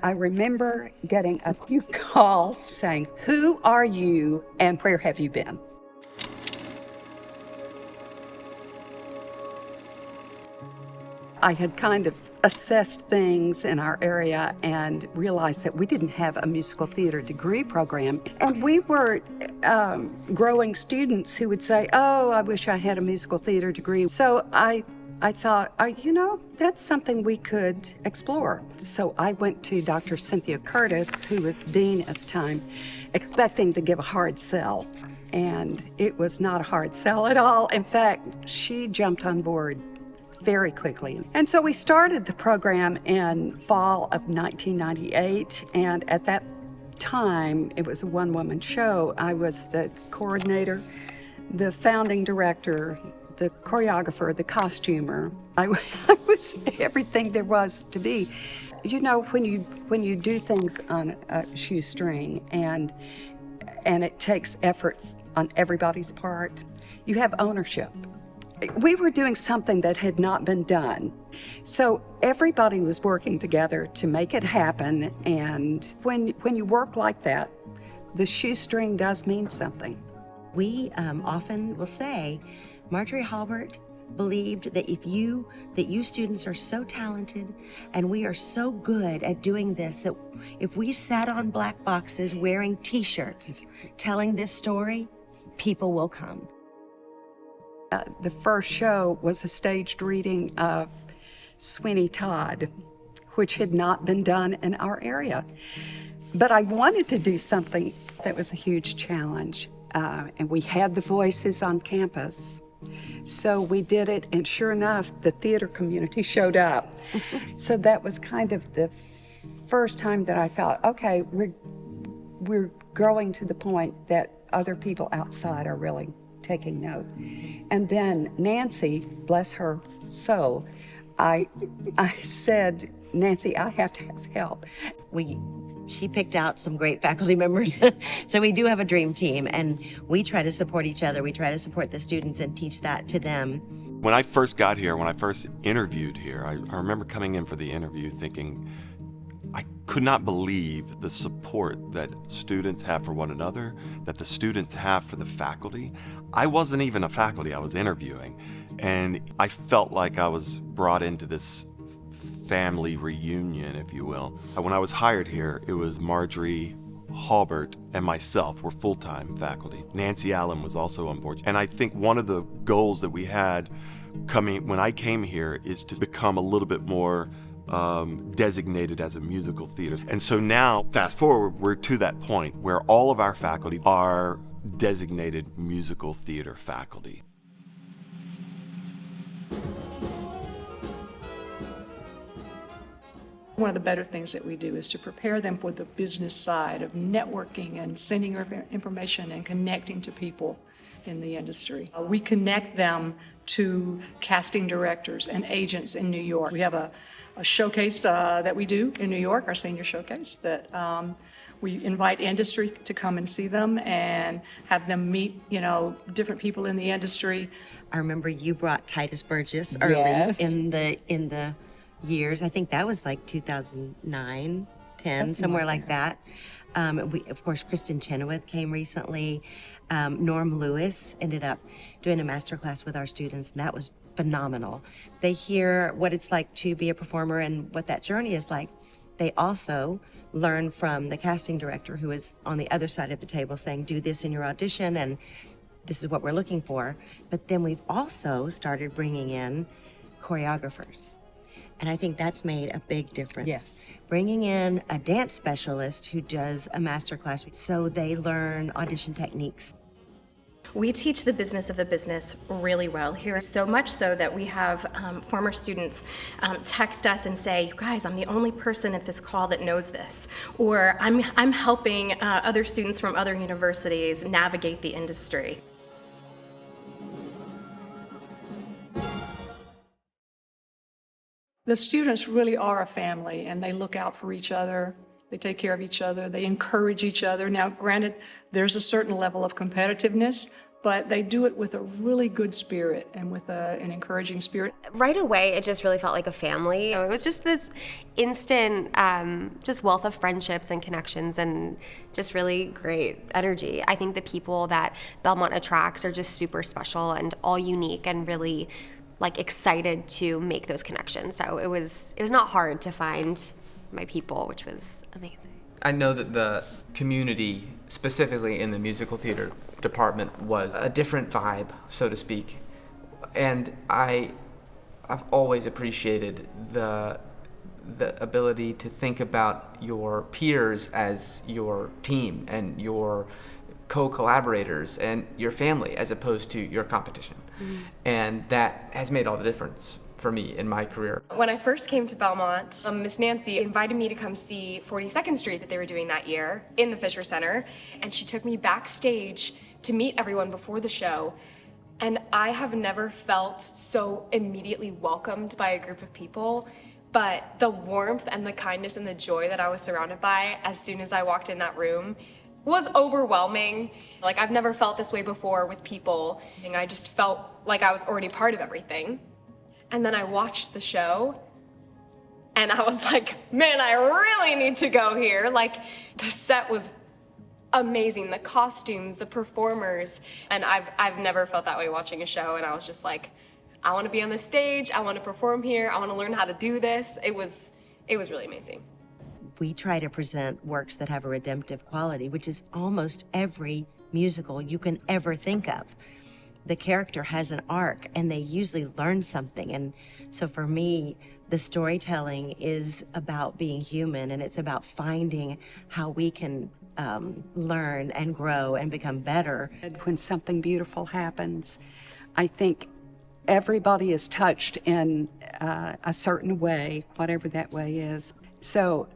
I remember getting a few calls saying, "Who are you and where have you been?" I had kind of assessed things in our area and realized that we didn't have a musical theater degree program. And we were growing students who would say, "Oh, I wish I had a musical theater degree." So I thought, that's something we could explore. So I went to Dr. Cynthia Curtis, who was dean at the time, expecting to give a hard sell. And it was not a hard sell at all. In fact, she jumped on board very quickly. And so we started the program in fall of 1998. And at that time, it was a one-woman show. I was the coordinator, the founding director, the choreographer, the costumer. I was everything there was to be. When you do things on a shoestring and it takes effort on everybody's part, you have ownership. We were doing something that had not been done. So everybody was working together to make it happen. And when you work like that, the shoestring does mean something. We often will say, Marjorie Halbert believed that that you students are so talented and we are so good at doing this that if we sat on black boxes wearing t-shirts telling this story, people will come. The first show was a staged reading of Sweeney Todd, which had not been done in our area. But I wanted to do something that was a huge challenge, and we had the voices on campus. So we did it, and sure enough, the theater community showed up. So that was kind of the first time that I thought, okay, we're growing to the point that other people outside are really taking note. And then Nancy, bless her soul, I said, "Nancy, I have to have help." She picked out some great faculty members. So we do have a dream team, and we try to support each other. We try to support the students and teach that to them. When I first got here, when I first interviewed here, I remember coming in for the interview thinking, I could not believe the support that students have for one another, that the students have for the faculty. I wasn't even a faculty, I was interviewing, and I felt like I was brought into this family reunion, if you will. When I was hired here, it was Marjorie Halbert and myself were full-time faculty. Nancy Allen was also on board. And I think one of the goals that we had when I came here is to become a little bit more designated as a musical theater. And so now, fast forward, we're to that point where all of our faculty are designated musical theater faculty. One of the better things that we do is to prepare them for the business side of networking and sending information and connecting to people in the industry. We connect them to casting directors and agents in New York. We have a showcase that we do in New York, our senior showcase, that we invite industry to come and see them and have them meet, different people in the industry. I remember you brought Titus Burgess early. Yes. in the years. I think that was like 2009, 10, somewhere like that. Of course, Kristin Chenoweth came recently. Norm Lewis ended up doing a master class with our students, and that was phenomenal. They hear what it's like to be a performer and what that journey is like. They also learn from the casting director who is on the other side of the table saying, do this in your audition, and this is what we're looking for. But then we've also started bringing in choreographers. And I think that's made a big difference. Yes. Bringing in a dance specialist who does a master class so they learn audition techniques. We teach the business of the business really well here, so much so that we have former students text us and say, "You guys, I'm the only person at this call that knows this," or I'm helping other students from other universities navigate the industry. The students really are a family, and they look out for each other. They take care of each other. They encourage each other. Now, granted, there's a certain level of competitiveness, but they do it with a really good spirit and with an encouraging spirit. Right away, it just really felt like a family. It was just this instant, just wealth of friendships and connections and just really great energy. I think the people that Belmont attracts are just super special and all unique and really like excited to make those connections. So it was not hard to find my people, which was amazing. I know that the community, specifically in the musical theater department, was a different vibe, so to speak. And I've always appreciated the ability to think about your peers as your team and your co-collaborators and your family as opposed to your competition. And that has made all the difference for me in my career. When I first came to Belmont, Miss Nancy invited me to come see 42nd Street that they were doing that year in the Fisher Center, and she took me backstage to meet everyone before the show. And I have never felt so immediately welcomed by a group of people, but the warmth and the kindness and the joy that I was surrounded by as soon as I walked in that room was overwhelming. Like, I've never felt this way before with people, and I just felt like I was already part of everything. And then I watched the show, and I was like, man, I really need to go here. Like, the set was amazing, the costumes, the performers, and I've never felt that way watching a show, and I was just like, I want to be on the stage, I want to perform here, I want to learn how to do this. It was really amazing. We try to present works that have a redemptive quality, which is almost every musical you can ever think of. The character has an arc and they usually learn something. And so for me, the storytelling is about being human, and it's about finding how we can learn and grow and become better. When something beautiful happens, I think everybody is touched in a certain way, whatever that way is. So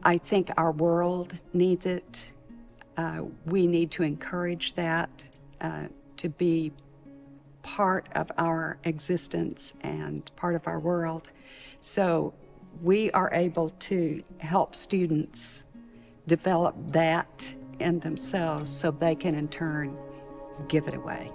I think our world needs it. We need to encourage that to be part of our existence and part of our world. So we are able to help students develop that in themselves so they can in turn give it away.